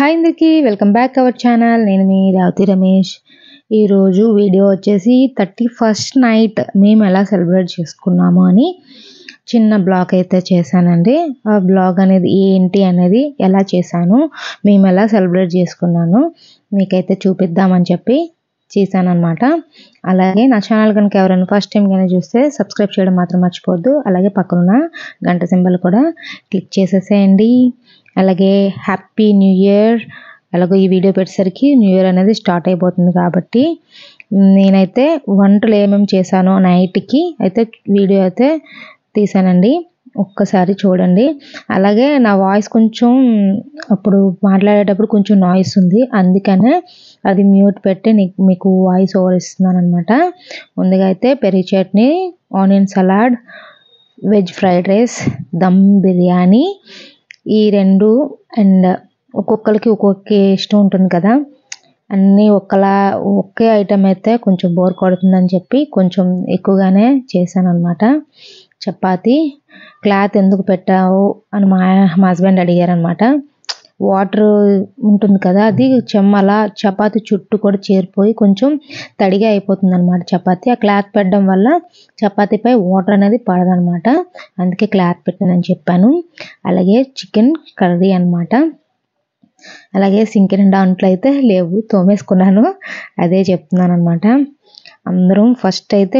Hi అందరికీ welcome back our channel. నేను మీ రావతి రమేష్. ఈరోజు వీడియో వచ్చేసి 31st నైట్ మేము ఎలా సెలబ్రేట్ చేసుకున్నాము అని చిన్న బ్లాగ్ అయితే చేశానండి. ఆ బ్లాగ్ అనేది ఏంటి అనేది ఎలా చేశాను, మేము ఎలా సెలబ్రేట్ చేసుకున్నాను మీకైతే చూపిద్దామని చెప్పి చేశానన్నమాట. అలాగే నా ఛానల్ కనుక ఎవరైనా ఫస్ట్ టైం కానీ చూస్తే సబ్స్క్రైబ్ చేయడం మాత్రం మర్చిపోవద్దు. అలాగే పక్కన గంట సింబల్ కూడా క్లిక్ చేసేసేయండి. అలాగే హ్యాపీ న్యూ ఇయర్. అలాగే ఈ వీడియో పెట్టేసరికి న్యూ ఇయర్ అనేది స్టార్ట్ అయిపోతుంది కాబట్టి నేనైతే వంటలు ఏమేమి చేశానో నైట్కి అయితే వీడియో అయితే తీసానండి, ఒక్కసారి చూడండి. అలాగే నా వాయిస్ కొంచెం అప్పుడు మాట్లాడేటప్పుడు కొంచెం నాయిస్ ఉంది, అందుకనే అది మ్యూట్ పెట్టి మీకు వాయిస్ ఓవర్ ఇస్తున్నాను అనమాట. ముందుగా అయితే పెరుగు chutney, onion salad, veg fried rice, dum biryani ఈ రెండు. అండ్ ఒక్కొక్కరికి ఒక్కొక్క ఇష్టం ఉంటుంది కదా, అన్నీ ఒకే ఐటమ్ అయితే కొంచెం బోర్ కొడుతుందని చెప్పి కొంచెం ఎక్కువగానే చేశాను అనమాట. చపాతి క్లాత్ ఎందుకు పెట్టావు అని మా హస్బెండ్ అడిగారనమాట. వాటర్ ఉంటుంది కదా, అది చెమ్మలా చపాతి చుట్టూ కూడా చేరిపోయి కొంచెం తడిగా అయిపోతుంది అనమాట చపాతి. ఆ క్లాత్ పెట్టడం వల్ల చపాతీపై వాటర్ అనేది పడదనమాట, అందుకే క్లాత్ పెట్టానని చెప్పాను. అలాగే చికెన్ కర్రీ అనమాట. అలాగే సింక్ నిండా అంట్లు అయితే లేవు, తోమేసుకున్నాను, అదే చెప్తున్నాను అనమాట. అందరం ఫస్ట్ అయితే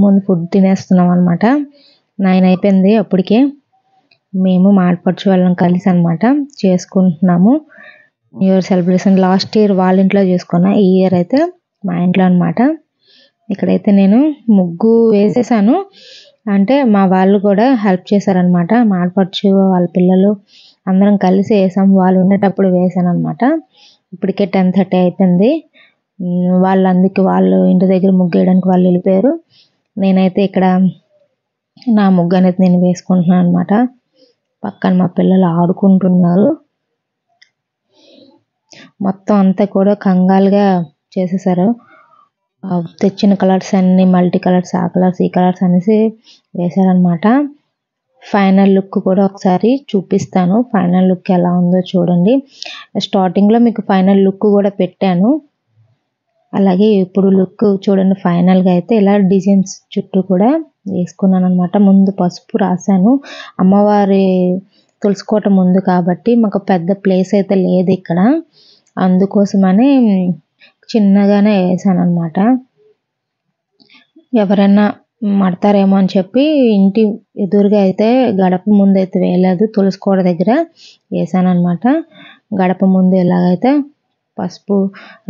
ముందు ఫుడ్ తినేస్తున్నాం అనమాట. 9 అయిపోయింది అప్పటికే. మేము మాడపడుచు వాళ్ళం కలిసి అనమాట చేసుకుంటున్నాము new year celebration. Last year వాళ్ళ ఇంట్లో చేసుకున్నా, ఈ ఇయర్ అయితే మా ఇంట్లో అనమాట. ఇక్కడైతే నేను ముగ్గు వేసేసాను, అంటే మా వాళ్ళు కూడా హెల్ప్ చేశారనమాట. మాడపడుచు వాళ్ళ పిల్లలు అందరం కలిసి వేసాం, వాళ్ళు ఉండేటప్పుడు వేసాను అనమాట. ఇప్పటికే 10:30 అయిపోయింది. వాళ్ళు ఇంటి దగ్గర ముగ్గు వేయడానికి వాళ్ళు వెళ్ళిపోయారు. నేనైతే ఇక్కడ నా ముగ్గు అనేది నేను వేసుకుంటున్నాను అనమాట. పక్కన మా పిల్లలు ఆడుకుంటున్నారు. మొత్తం అంతా కూడా కంగాలుగా చేసేసారు. తెచ్చిన కలర్స్ అన్ని మల్టీ కలర్స్, ఆ కలర్స్ ఈ కలర్స్ అనేసి వేశారనమాట. ఫైనల్ లుక్ కూడా ఒకసారి చూపిస్తాను, ఫైనల్ లుక్ ఎలా ఉందో చూడండి. స్టార్టింగ్లో మీకు ఫైనల్ లుక్ కూడా పెట్టాను. అలాగే ఇప్పుడు లుక్ చూడండి. ఫైనల్గా అయితే ఇలా డిజైన్స్ చుట్టూ కూడా వేసుకున్నాను అనమాట. ముందు పసుపు రాశాను, అమ్మవారి తులుసుకోవటం ముందు కాబట్టి మాకు పెద్ద ప్లేస్ అయితే లేదు ఇక్కడ, అందుకోసమని చిన్నగానే వేసాను అనమాట. ఎవరైనా మడతారేమో అని చెప్పి ఇంటి ఎదురుగా అయితే గడప ముందు అయితే వేయలేదు, తులుసుకోవడ దగ్గర వేసాను అనమాట. గడప ముందు ఎలాగైతే పసుపు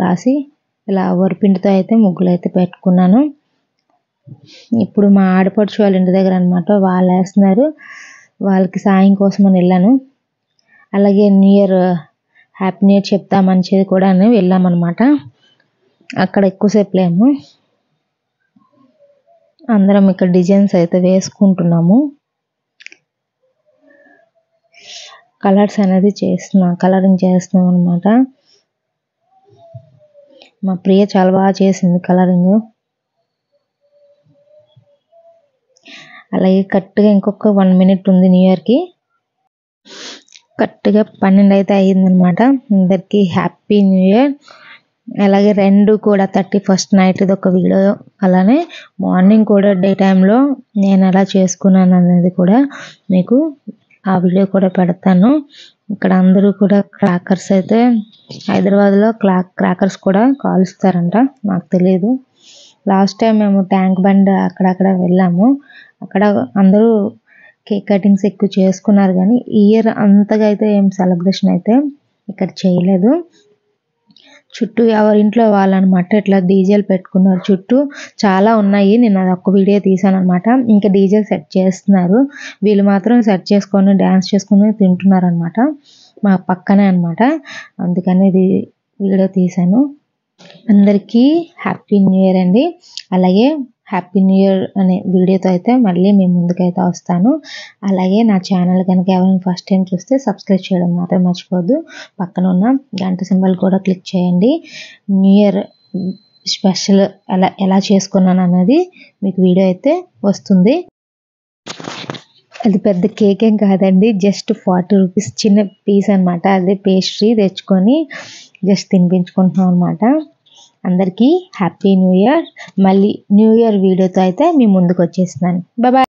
రాసి ఇలా వరిపిండితో అయితే ముగ్గులు అయితే పెట్టుకున్నాను. ఇప్పుడు మా ఆడపడుచు వాళ్ళ ఇంటి దగ్గర అనమాట, వాళ్ళు వేస్తున్నారు, వాళ్ళకి సాయం కోసం అని వెళ్ళాను. అలాగే హ్యాపీ న్యూ ఇయర్ చెప్తామని కూడా వెళ్ళామన్నమాట. అక్కడ ఎక్కువసేపు లేము, అందరం ఇక్కడ డిజైన్స్ అయితే వేసుకుంటున్నాము. కలర్స్ అనేది కలరింగ్ చేస్తున్నాం అనమాట. మా ప్రియ చాలా బాగా చేసింది కలరింగ్. అలాగే కరెక్ట్గా ఇంకొక 1 మినిట్ ఉంది న్యూ ఇయర్కి. కరెక్ట్గా 12 అయితే అయ్యిందనమాట. అందరికీ హ్యాపీ న్యూ ఇయర్. అలాగే 2 కూడా 31st నైట్ ఇది ఒక వీడియో, అలానే మార్నింగ్ కూడా డే టైంలో నేను ఎలా చేసుకున్నాను అనేది కూడా మీకు ఆ వీడియో కూడా పెడతాను. ఇక్కడ అందరూ కూడా క్రాకర్స్ అయితే హైదరాబాద్లో క్రాకర్స్ కూడా కాలుస్తారంట, నాకు తెలియదు. లాస్ట్ టైం మేము ట్యాంక్ బండ్ అక్కడక్కడ వెళ్ళాము, అక్కడ అందరూ కేక్ కటింగ్స్ ఎక్కువ చేసుకున్నారు, కానీ ఈ ఇయర్ అంతగా అయితే ఏం సెలబ్రేషన్ అయితే ఇక్కడ చేయలేదు. చుట్టూ ఎవరింట్లో వాళ్ళనమాట ఇట్లా డీజేలు పెట్టుకున్నారు, చుట్టూ చాలా ఉన్నాయి. నేను అది ఒక్క వీడియో తీసాను అనమాట. ఇంకా డీజే సెట్ చేస్తున్నారు, వీళ్ళు మాత్రం సెట్ చేసుకొని డ్యాన్స్ చేసుకొని తింటున్నారు అనమాట, మా పక్కనే అనమాట. అందుకని ఇది వీడియో తీసాను. అందరికీ హ్యాపీ న్యూ ఇయర్ అండి. అలాగే హ్యాపీ న్యూ ఇయర్ అనే వీడియోతో అయితే మళ్ళీ మీ ముందుకైతే వస్తాను. అలాగే నా ఛానల్ కనుక ఎవరైనా ఫస్ట్ టైం చూస్తే సబ్స్క్రైబ్ చేయడం మాత్రం మర్చిపోద్దు. పక్కన ఉన్న గంట సింబల్ కూడా క్లిక్ చేయండి. న్యూ ఇయర్ స్పెషల్ ఎలా చేసుకున్నాను అన్నది మీకు వీడియో అయితే వస్తుంది. అది పెద్ద కేక్ ఏం కాదండి, జస్ట్ 40 రూపీస్ చిన్న పీస్ అనమాట. అదే పేస్ట్రీ తెచ్చుకొని జస్ట్ తినిపించుకుంటున్నాం అనమాట. అందరికీ హ్యాపీ న్యూ ఇయర్. మళ్ళీ న్యూ ఇయర్ వీడియోతో అయితే మీ ముందుకు వచ్చేస్తున్నాను. బాయ్.